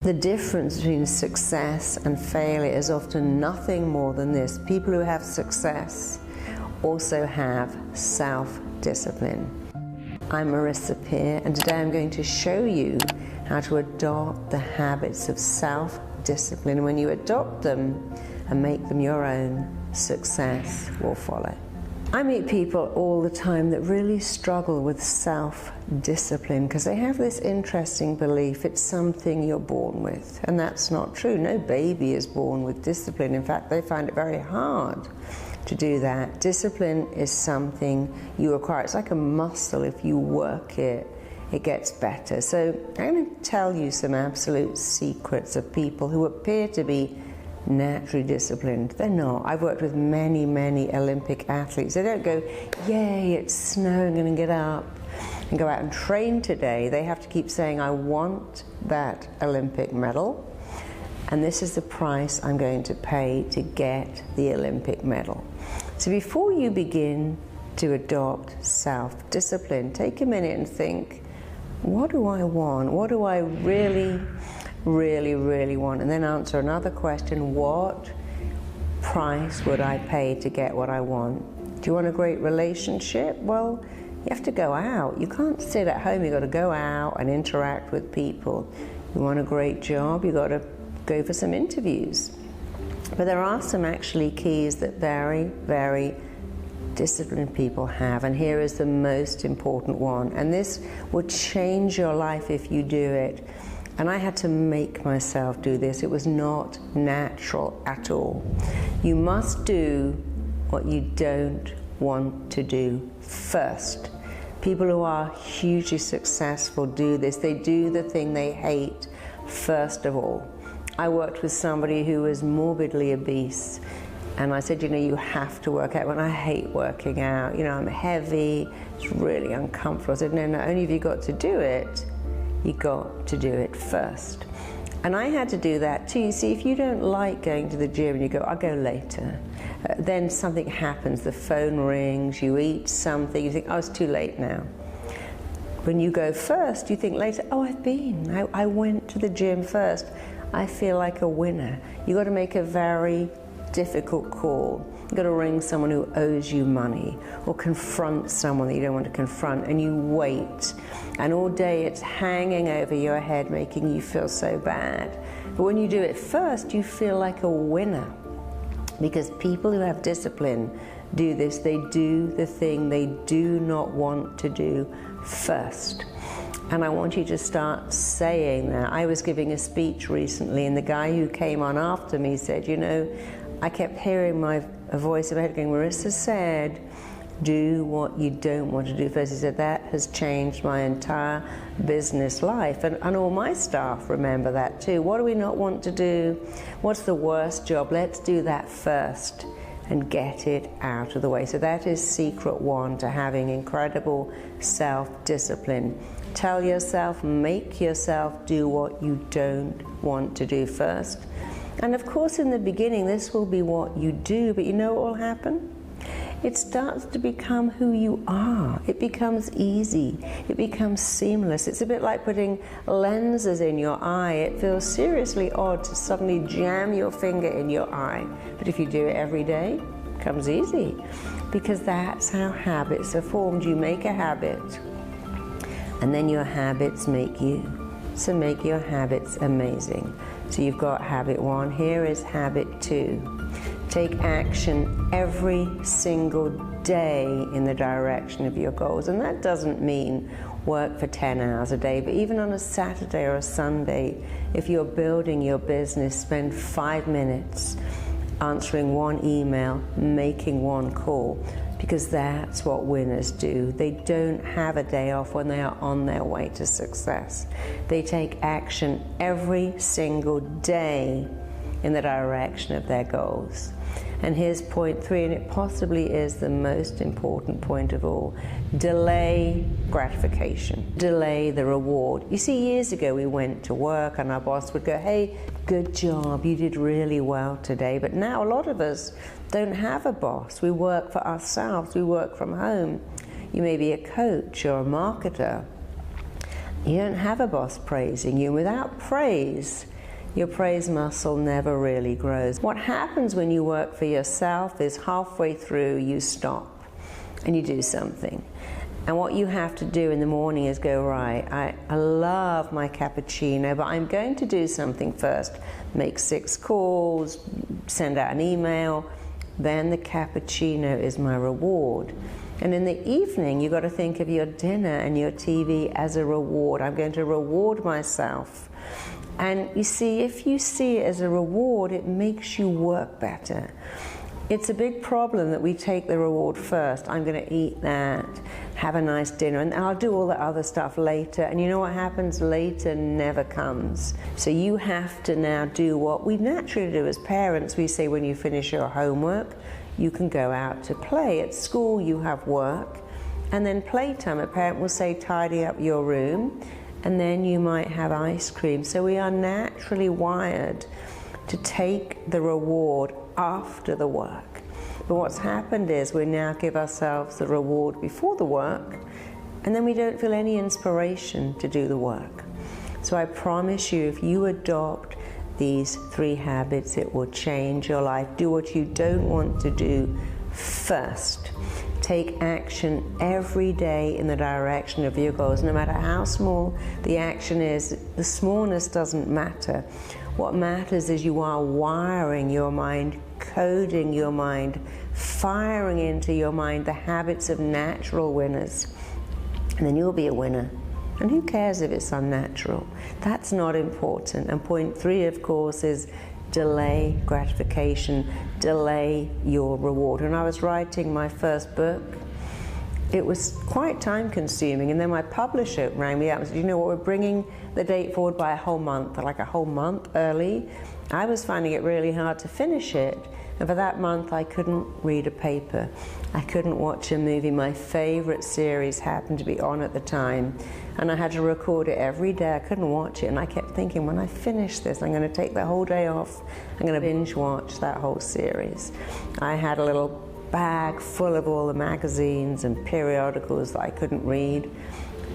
The difference between success and failure is often nothing more than this. People who have success also have self-discipline. I'm Marisa Peer, and today I'm going to show you how to adopt the habits of self-discipline. When you adopt them and make them your own, success will follow. I meet people all the time that really struggle with self-discipline because they have this interesting belief it's something you're born with, and that's not true. No baby is born with discipline. In fact, they find it very hard to do that. Discipline is something you acquire. It's like a muscle. If you work it, it gets better. So I'm going to tell you some absolute secrets of people who appear to be naturally disciplined. They're not. I've worked with many, many Olympic athletes. They don't go, yay, it's snowing, I'm going to get up and go out and train today. They have to keep saying, I want that Olympic medal, and this is the price I'm going to pay to get the Olympic medal. So before you begin to adopt self-discipline, take a minute and think, what do I want? What do I really want? And then answer another question: what price would I pay to get what I want? Do you want a great relationship? Well, you have to go out. You can't sit at home. You've got to go out and interact with people. You want a great job? You've got to go for some interviews. But there are some actually keys that very disciplined people have, and here is the most important one, and this would change your life if you do it. And I had to make myself do this. It was not natural at all. You must do what you don't want to do first. People who are hugely successful do this. They do the thing they hate first of all. I worked with somebody who was morbidly obese, and I said, you know, you have to work out. When I hate working out, you know, I'm heavy, it's really uncomfortable. I said, no, not only have you got to do it, you got to do it first. And I had to do that too. You see, if you don't like going to the gym and you go, I'll go later, then something happens, the phone rings, you eat something, you think, oh, it's too late now. When you go first, you think later, oh, I've been, I went to the gym first. I feel like a winner. You got to make a very difficult call. You've got to ring someone who owes you money, or confront someone that you don't want to confront, and you wait. And all day it's hanging over your head, making you feel so bad. But when you do it first, you feel like a winner. Because people who have discipline do this. They do the thing they do not want to do first. And I want you to start saying that. I was giving a speech recently, and the guy who came on after me said, you know, I kept hearing a voice in my head going, Marissa said, do what you don't want to do first. He said, that has changed my entire business life. And all my staff remember that too. What do we not want to do? What's the worst job? Let's do that first and get it out of the way. So that is secret one to having incredible self-discipline. Tell yourself, make yourself do what you don't want to do first. And of course, in the beginning, this will be what you do, but you know what will happen? It starts to become who you are. It becomes easy. It becomes seamless. It's a bit like putting lenses in your eye. It feels seriously odd to suddenly jam your finger in your eye. But if you do it every day, it becomes easy. Because that's how habits are formed. You make a habit, and then your habits make you. So make your habits amazing. So you've got habit one. Here is habit two. Take action every single day in the direction of your goals. And that doesn't mean work for 10 hours a day, but even on a Saturday or a Sunday, if you're building your business, spend 5 minutes answering one email, making one call, because that's what winners do. They don't have a day off when they are on their way to success. They take action every single day in the direction of their goals. And here's point 3, and it possibly is the most important point of all. Delay gratification. Delay the reward. You see, years ago we went to work and our boss would go, hey, good job, you did really well today. But now a lot of us don't have a boss. We work for ourselves. We work from home. You may be a coach or a marketer. You don't have a boss praising you. Without praise, your praise muscle never really grows. What happens when you work for yourself is halfway through you stop and you do something. And what you have to do in the morning is go, right, I love my cappuccino, but I'm going to do something first. Make 6 calls, send out an email, then the cappuccino is my reward. And in the evening, you've got to think of your dinner and your TV as a reward. I'm going to reward myself. And you see, if you see it as a reward, it makes you work better. It's a big problem that we take the reward first. I'm going to eat that, have a nice dinner, and I'll do all the other stuff later. And you know what happens? Later never comes. So you have to now do what we naturally do as parents. We say when you finish your homework, you can go out to play. At school, you have work, and then playtime. A parent will say, tidy up your room, and then you might have ice cream. So we are naturally wired to take the reward after the work. But what's happened is we now give ourselves the reward before the work, and then we don't feel any inspiration to do the work. So I promise you, if you adopt these 3 habits, it will change your life. Do what you don't want to do first. Take action every day in the direction of your goals. No matter how small the action is, the smallness doesn't matter. What matters is you are wiring your mind, coding your mind, firing into your mind the habits of natural winners. And then you'll be a winner. And who cares if it's unnatural? That's not important. And point 3, of course, is delay gratification, delay your reward. When I was writing my first book, it was quite time consuming, and then my publisher rang me up and said, you know what, we're bringing the date forward by a whole month, like a whole month early. I was finding it really hard to finish it, and for that month I couldn't read a paper, I couldn't watch a movie. My favorite series happened to be on at the time, and I had to record it every day. I couldn't watch it, and I kept thinking, when I finish this, I'm going to take the whole day off, I'm going to binge watch that whole series. I had a little bag full of all the magazines and periodicals that I couldn't read,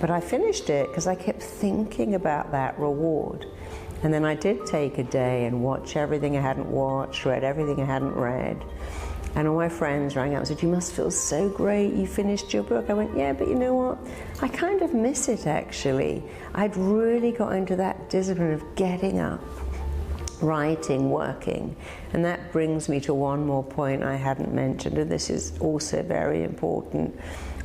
but I finished it because I kept thinking about that reward. And then I did take a day and watch everything I hadn't watched, read everything I hadn't read, and all my friends rang up and said, you must feel so great, you finished your book. I went, yeah, but you know what, I kind of miss it actually. I'd really got into that discipline of getting up, writing, working. And that brings me to one more point I hadn't mentioned, and this is also very important.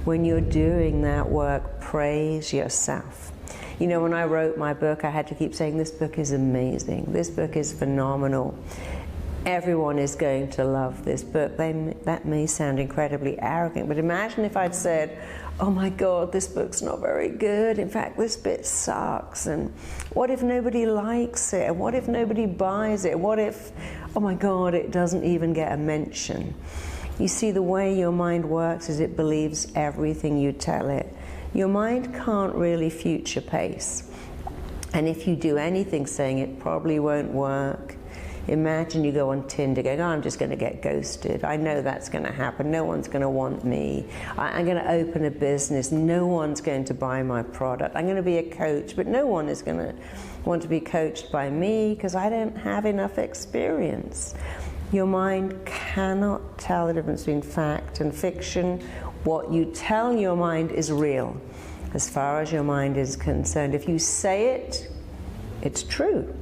When you're doing that work, praise yourself. You know, when I wrote my book, I had to keep saying, this book is amazing, this book is phenomenal, everyone is going to love this book. That may sound incredibly arrogant, but imagine if I'd said, oh my God, this book's not very good, in fact this bit sucks, and what if nobody likes it, and what if nobody buys it, what if, oh my God, it doesn't even get a mention. You see, the way your mind works is it believes everything you tell it. Your mind can't really future pace, and if you do anything saying it probably won't work. Imagine you go on Tinder going, oh, I'm just going to get ghosted. I know that's going to happen. No one's going to want me. I'm going to open a business. No one's going to buy my product. I'm going to be a coach, but no one is going to want to be coached by me because I don't have enough experience. Your mind cannot tell the difference between fact and fiction. What you tell your mind is real, as far as your mind is concerned. If you say it, it's true.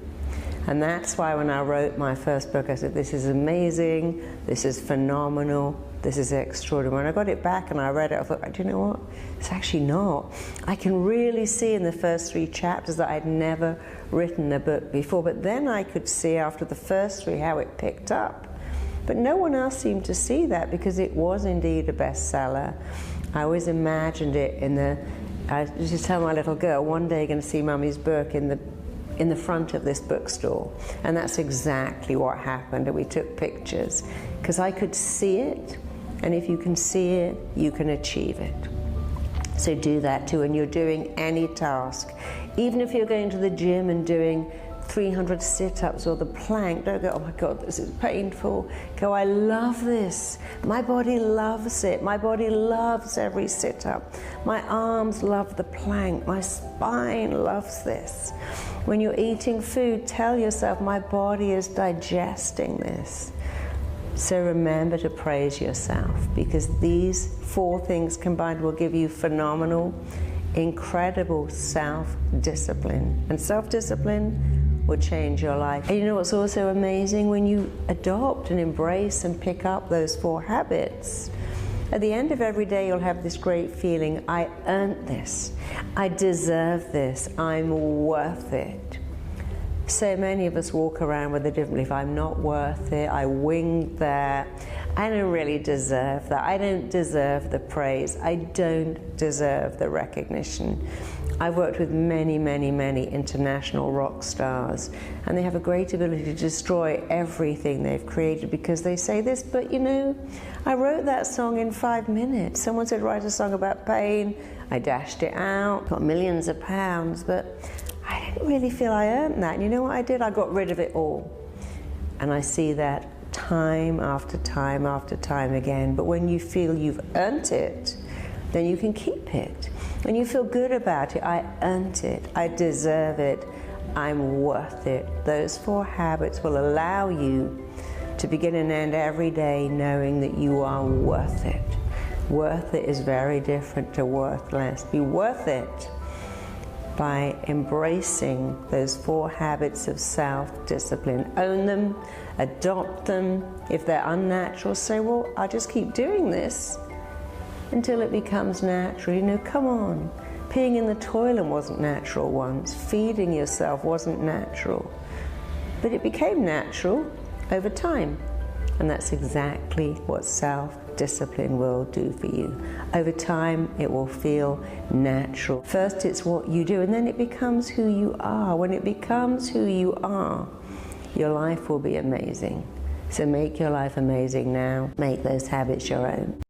And that's why when I wrote my first book, I said, this is amazing, this is phenomenal, this is extraordinary. When I got it back and I read it, I thought, do you know what? It's actually not. I can really see in the first 3 chapters that I'd never written a book before, but then I could see after the first 3 how it picked up. But no one else seemed to see that because it was indeed a bestseller. I always imagined it I used to tell my little girl, one day you're going to see Mummy's book in the front of this bookstore. And that's exactly what happened, and we took pictures because I could see it, and if you can see it, you can achieve it. So do that too when you're doing any task. Even if you're going to the gym and doing 300 sit-ups or the plank. Don't go, oh my God, this is painful. Go, I love this. My body loves it. My body loves every sit-up. My arms love the plank. My spine loves this. When you're eating food, tell yourself, my body is digesting this. So remember to praise yourself, because these 4 things combined will give you phenomenal, incredible self-discipline. And self-discipline will change your life. And you know what's also amazing? When you adopt and embrace and pick up those 4 habits, at the end of every day you'll have this great feeling, I earned this, I deserve this, I'm worth it. So many of us walk around with a different belief, I'm not worth it, I winged that, I don't really deserve that, I don't deserve the praise, I don't deserve the recognition. I've worked with many, many, many international rock stars, and they have a great ability to destroy everything they've created because they say this, but you know, I wrote that song in 5 minutes. Someone said write a song about pain, I dashed it out, got millions of pounds, but I didn't really feel I earned that. And you know what I did? I got rid of it all. And I see that time after time after time again. But when you feel you've earned it, then you can keep it. When you feel good about it, I earned it, I deserve it, I'm worth it. Those 4 habits will allow you to begin and end every day knowing that you are worth it. Worth it is very different to worthless. Be worth it by embracing those 4 habits of self-discipline. Own them, adopt them. If they're unnatural, say, well, I'll just keep doing this until it becomes natural. You know, come on. Peeing in the toilet wasn't natural once. Feeding yourself wasn't natural. But it became natural over time. And that's exactly what self-discipline will do for you. Over time, it will feel natural. First, it's what you do, and then it becomes who you are. When it becomes who you are, your life will be amazing. So make your life amazing now. Make those habits your own.